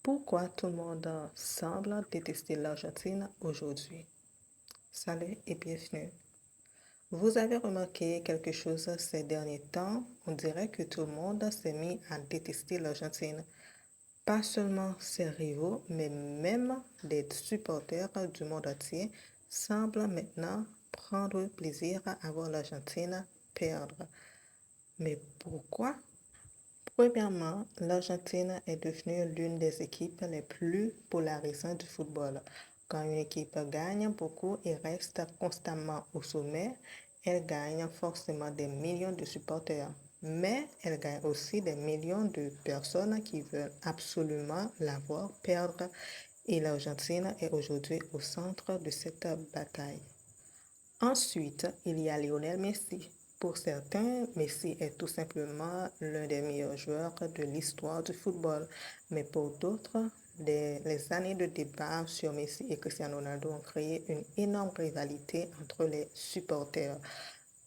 Pourquoi tout le monde semble détester l'Argentine aujourd'hui? Salut et bienvenue. Vous avez remarqué quelque chose ces derniers temps? On dirait que tout le monde s'est mis à détester l'Argentine. Pas seulement ses rivaux, mais même des supporters du monde entier semblent maintenant prendre plaisir à voir l'Argentine perdre. Mais pourquoi? Premièrement, l'Argentine est devenue l'une des équipes les plus polarisantes du football. Quand une équipe gagne beaucoup et reste constamment au sommet, elle gagne forcément des millions de supporters. Mais elle gagne aussi des millions de personnes qui veulent absolument la voir perdre. Et l'Argentine est aujourd'hui au centre de cette bataille. Ensuite, il y a Lionel Messi. Pour certains, Messi est tout simplement l'un des meilleurs joueurs de l'histoire du football. Mais pour d'autres, les années de débat sur Messi et Cristiano Ronaldo ont créé une énorme rivalité entre les supporters.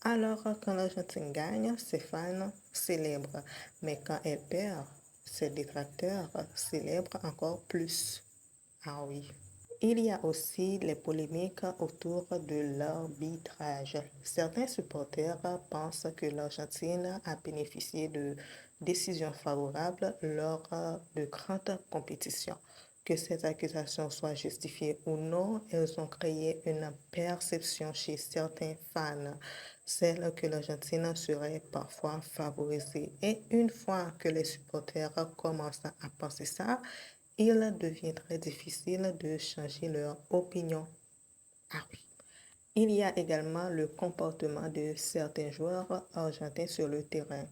Alors, quand l'Argentine gagne, ses fans célèbrent. Mais quand elle perd, ses détracteurs célèbrent encore plus. Ah oui. Il y a aussi les polémiques autour de l'arbitrage. Certains supporters pensent que l'Argentine a bénéficié de décisions favorables lors de grandes compétitions. Que ces accusations soient justifiées ou non, elles ont créé une perception chez certains fans, celle que l'Argentine serait parfois favorisée. Et une fois que les supporters commencent à penser ça, il devient très difficile de changer leur opinion. Ah oui. Il y a également le comportement de certains joueurs argentins sur le terrain.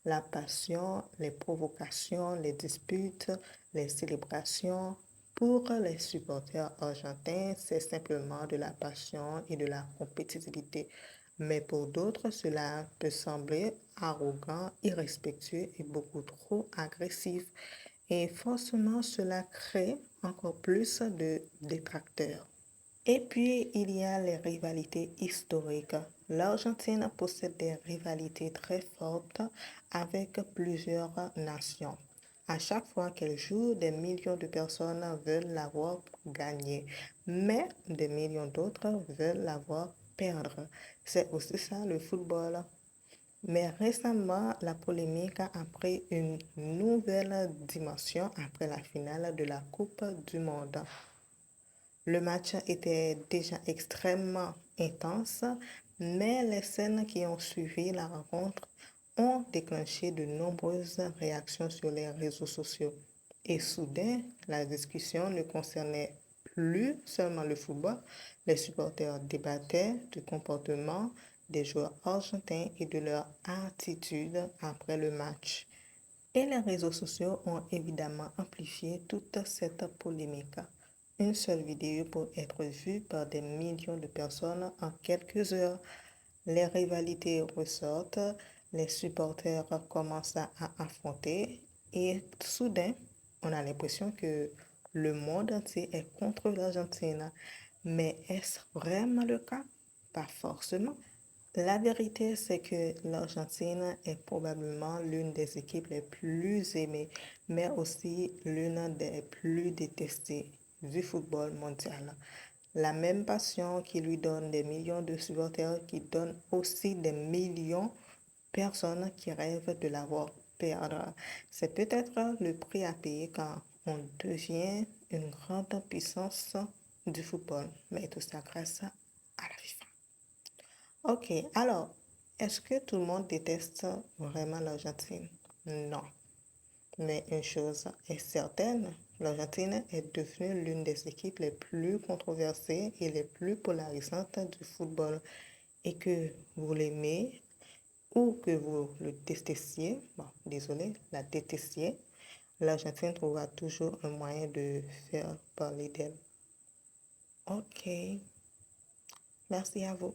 La passion, les provocations, les disputes, les célébrations. Pour les supporters argentins, c'est simplement de la passion et de la compétitivité. Mais pour d'autres, cela peut sembler arrogant, irrespectueux et beaucoup trop agressif. Et forcément, cela crée encore plus de détracteurs. Et puis, il y a les rivalités historiques. L'Argentine possède des rivalités très fortes avec plusieurs nations. À chaque fois qu'elle joue, des millions de personnes veulent la voir gagner, mais des millions d'autres veulent la voir perdre. C'est aussi ça le football. Mais récemment, la polémique a pris une nouvelle dimension après la finale de la Coupe du Monde. Le match était déjà extrêmement intense, mais les scènes qui ont suivi la rencontre ont déclenché de nombreuses réactions sur les réseaux sociaux. Et soudain, la discussion ne concernait plus seulement le football, les supporters débattaient du comportement des joueurs argentins et de leur attitude après le match. Et les réseaux sociaux ont évidemment amplifié toute cette polémique. Une seule vidéo peut être vue par des millions de personnes en quelques heures. Les rivalités ressortent, les supporters commencent à affronter et soudain, on a l'impression que le monde entier est contre l'Argentine. Mais est-ce vraiment le cas? Pas forcément. La vérité, c'est que l'Argentine est probablement l'une des équipes les plus aimées, mais aussi l'une des plus détestées du football mondial. La même passion qui lui donne des millions de supporters, qui donne aussi des millions de personnes qui rêvent de la voir perdre. C'est peut-être le prix à payer quand on devient une grande puissance du football, mais tout ça grâce à la FIFA. Ok, alors, est-ce que tout le monde déteste vraiment l'Argentine? Non. Mais une chose est certaine, l'Argentine est devenue l'une des équipes les plus controversées et les plus polarisantes du football. Et que vous l'aimez ou que vous le détestiez, bon, désolé, la détestiez, l'Argentine trouvera toujours un moyen de faire parler d'elle. Ok, merci à vous.